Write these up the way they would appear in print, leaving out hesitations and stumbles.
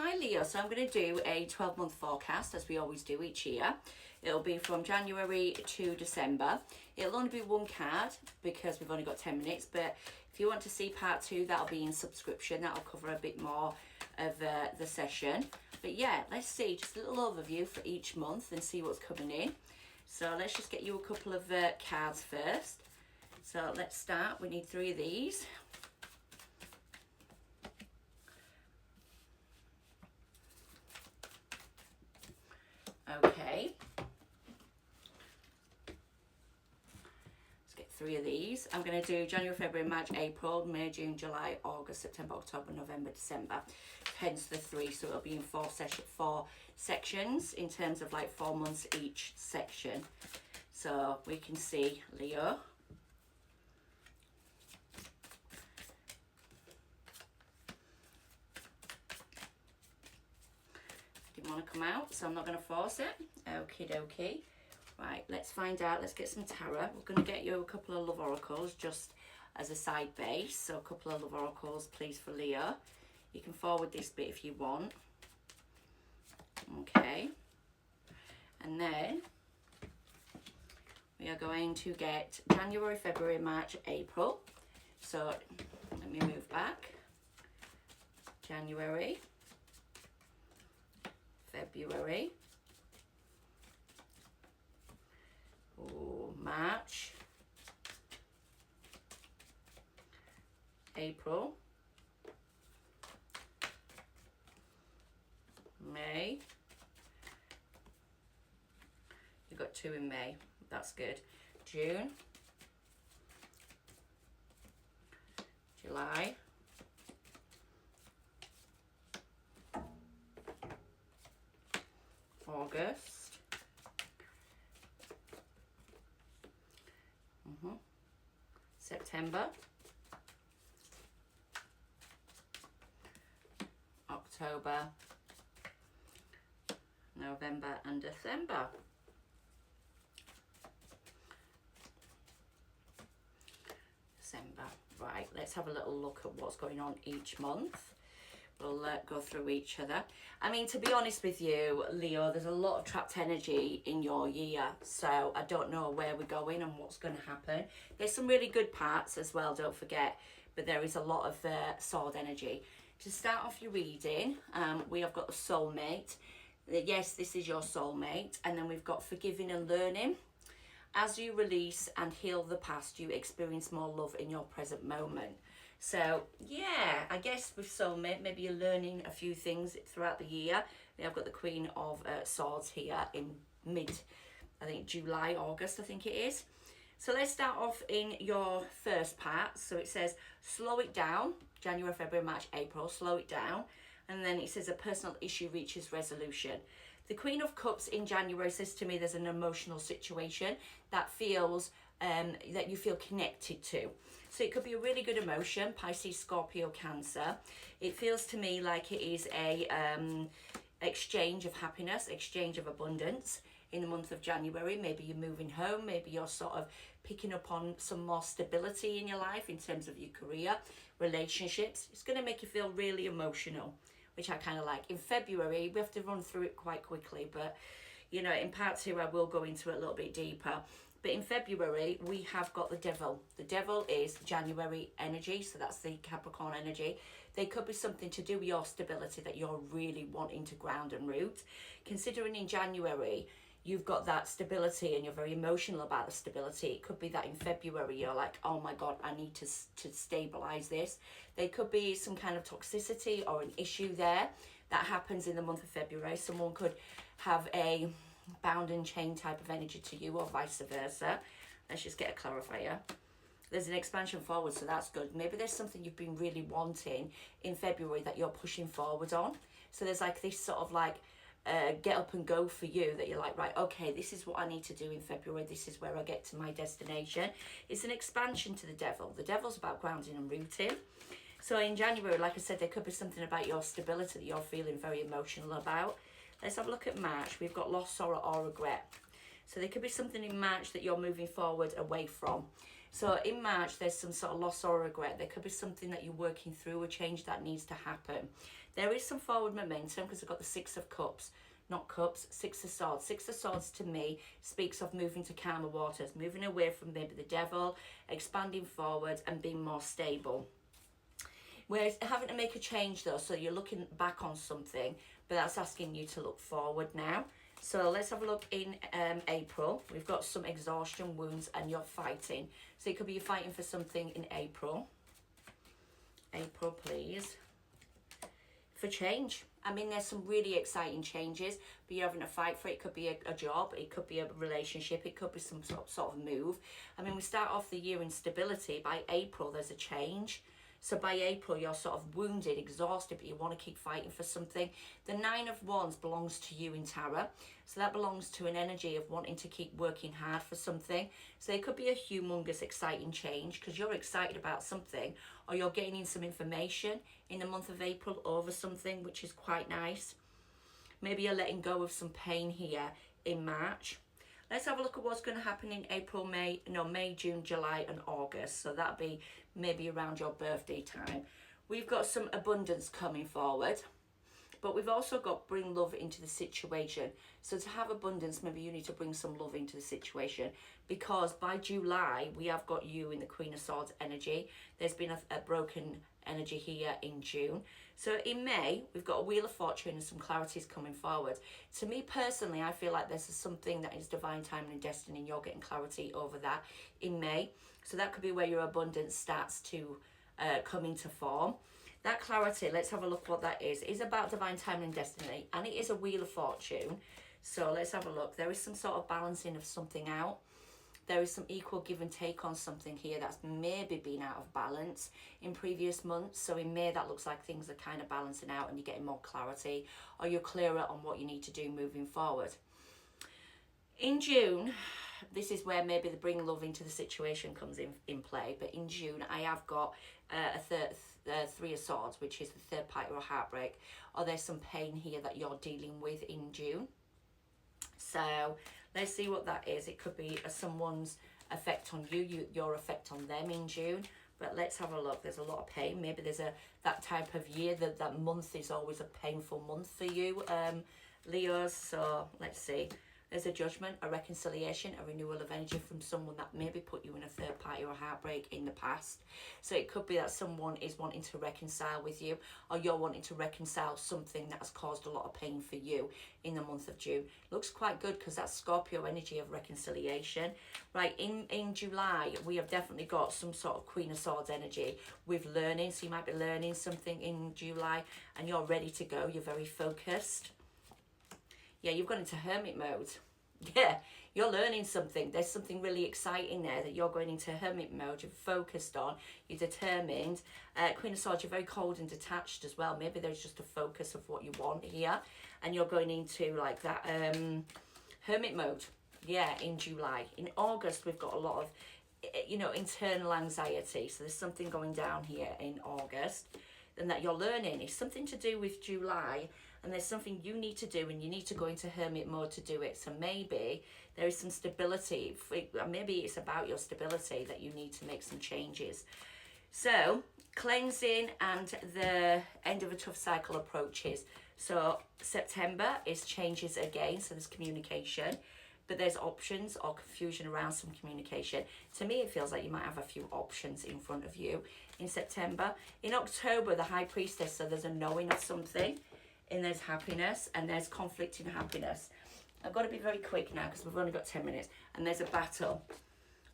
hi Leo. So I'm going to do a 12-month forecast as we always do each year. It'll be from January to December. It'll only be one card because we've only got 10 minutes, but if you want to see part 2, that'll be in subscription. That'll cover a bit more of the session. But yeah, let's see, just a little overview for each month and see what's coming in. So let's just get you a couple of cards first. So let's start. We need 3 of these. Okay. Let's get 3 of these. I'm going to do January, February, March, April, May, June, July, August, September, October, November, December. Hence the 3. So it'll be in 4 sections in terms of like 4 months each section. So we can see Leo. Didn't want to come out, so I'm not going to force it. Okie dokie. Right, let's find out. Let's get some tarot. We're going to get you a couple of love oracles just as a side base. So a couple of love oracles, please, for Leo. You can forward this bit if you want. Okay. And then we are going to get January, February, March, April. So let me move back. January, February, March, April, May. You've got 2 in May, that's good. June, July, August, September, October, November and December. Right, let's have a little look at what's going on each month. We'll go through each other. I mean, to be honest with you, Leo, there's a lot of trapped energy in your year. So I don't know where we're going and what's going to happen. There's some really good parts as well, don't forget. But there is a lot of sword energy. To start off your reading, we have got the soulmate. Yes, this is your soulmate. And then we've got forgiving and learning. As you release and heal the past, you experience more love in your present moment. So, yeah, I guess with soulmate, maybe you're learning a few things throughout the year. We have got the Queen of Swords here in I think July, August, I think it is. So let's start off in your first part. So it says, slow it down, January, February, March, April, slow it down. And then it says a personal issue reaches resolution. The Queen of Cups in January says to me there's an emotional situation that feels that you feel connected to. So it could be a really good emotion, Pisces, Scorpio, Cancer. It feels to me like it is a exchange of happiness, exchange of abundance in the month of January. Maybe you're moving home, maybe you're sort of picking up on some more stability in your life in terms of your career, relationships. It's going to make you feel really emotional, which I kind of like. In February, we have to run through it quite quickly, but you know, in part 2, I will go into it a little bit deeper. But in February, we have got the Devil. The Devil is January energy, so that's the Capricorn energy. They could be something to do with your stability that you're really wanting to ground and root. Considering in January, you've got that stability and you're very emotional about the stability. It could be that in February, you're like, oh my God, I need to stabilize this. There could be some kind of toxicity or an issue there that happens in the month of February. Someone could have a bound and chain type of energy to you or vice versa. Let's just get a clarifier. There's an expansion forward, so that's good. Maybe there's something you've been really wanting in February that you're pushing forward on. So there's like this sort of like get up and go for you that you're like, right, okay, this is what I need to do in February. This is where I get to my destination. It's an expansion to the Devil. The Devil's about grounding and rooting. So in January, like I said, there could be something about your stability that you're feeling very emotional about. Let's have a look at March. We've got loss, sorrow, or regret. So there could be something in March that you're moving forward away from. So in March, there's some sort of loss or regret. There could be something that you're working through, a change that needs to happen. There is some forward momentum because I've got the Six of Cups, not Cups, Six of Swords. Six of Swords to me speaks of moving to calmer waters, moving away from maybe the devil, expanding forward and being more stable. We're having to make a change though, so you're looking back on something, but that's asking you to look forward now. So let's have a look in April. We've got some exhaustion, wounds, and you're fighting. So it could be you're fighting for something in April. April, please. For change. I mean, there's some really exciting changes, but you're having to fight for it. It could be a job, it could be a relationship, it could be some sort of move. I mean, we start off the year in stability. By April, there's a change. So by April, you're sort of wounded, exhausted, but you want to keep fighting for something. The Nine of Wands belongs to you in Tarot. So that belongs to an energy of wanting to keep working hard for something. So it could be a humongous, exciting change because you're excited about something, or you're gaining some information in the month of April over something, which is quite nice. Maybe you're letting go of some pain here in March. Let's have a look at what's going to happen in April, May, June, July and August. So that'll be maybe around your birthday time. We've got some abundance coming forward, but we've also got bring love into the situation. So to have abundance, maybe you need to bring some love into the situation, because by July, we have got you in the Queen of Swords energy. There's been a broken energy here in June. So in May, we've got a Wheel of Fortune and some clarities coming forward. To me personally, I feel like there's something that is divine timing and destiny, and you're getting clarity over that in May. So that could be where your abundance starts to come into form. That clarity, let's have a look what that is about divine timing and destiny, and it is a Wheel of Fortune. So let's have a look. There is some sort of balancing of something out. There is some equal give and take on something here that's maybe been out of balance in previous months. So in May, that looks like things are kind of balancing out and you're getting more clarity, or you're clearer on what you need to do moving forward. In June, this is where maybe the bring love into the situation comes in play. But in June, I have got Three of Swords, which is the third party or heartbreak, or there's some pain here that you're dealing with in June. So let's see what that is. It could be someone's effect on you, your effect on them in June. But let's have a look. There's a lot of pain. Maybe there's that type of year, that month is always a painful month for you, Leos. So let's see. There's a judgment, a reconciliation, a renewal of energy from someone that maybe put you in a third party or a heartbreak in the past. So it could be that someone is wanting to reconcile with you, or you're wanting to reconcile something that has caused a lot of pain for you in the month of June. Looks quite good because that's Scorpio energy of reconciliation. Right, in July, we have definitely got some sort of Queen of Swords energy with learning. So you might be learning something in July and you're ready to go. You're very focused. Yeah, you've gone into hermit mode. Yeah, you're learning something. There's something really exciting there that you're going into hermit mode. You're focused on. You're determined. Queen of Swords, you're very cold and detached as well. Maybe there's just a focus of what you want here. And you're going into like that hermit mode. Yeah, in July. In August, we've got a lot of, internal anxiety. So there's something going down here in August. And that you're learning. It's something to do with July. And there's something you need to do, and you need to go into hermit mode to do it. So maybe there is some stability. Maybe it's about your stability that you need to make some changes. So cleansing and the end of a tough cycle approaches. So September is changes again. So there's communication, but there's options or confusion around some communication. To me, it feels like you might have a few options in front of you in September. In October, the High Priestess, so there's a knowing of something. And there's happiness, and there's conflict in happiness. I've got to be very quick now because we've only got 10 minutes. And there's a battle.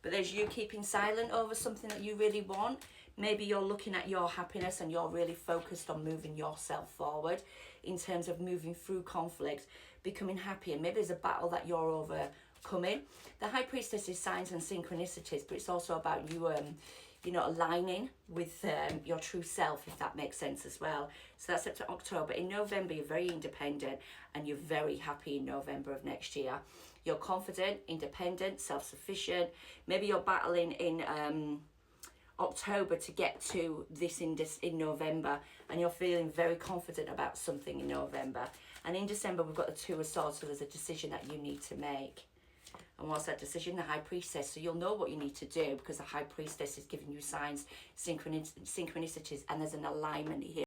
But there's you keeping silent over something that you really want. Maybe you're looking at your happiness and you're really focused on moving yourself forward in terms of moving through conflict, becoming happy. And maybe there's a battle that you're overcoming. The High Priestess is signs and synchronicities, but it's also about you aligning with your true self, if that makes sense as well. So that's up to October. In November, you're very independent and you're very happy in November of next year. You're confident, independent, self-sufficient. Maybe you're battling in October to get to this in November, and you're feeling very confident about something in November. And in December, we've got the Two of Swords, so there's a decision that you need to make. And what's that decision? The High Priestess. So you'll know what you need to do because the High Priestess is giving you signs, synchronicities, and there's an alignment here.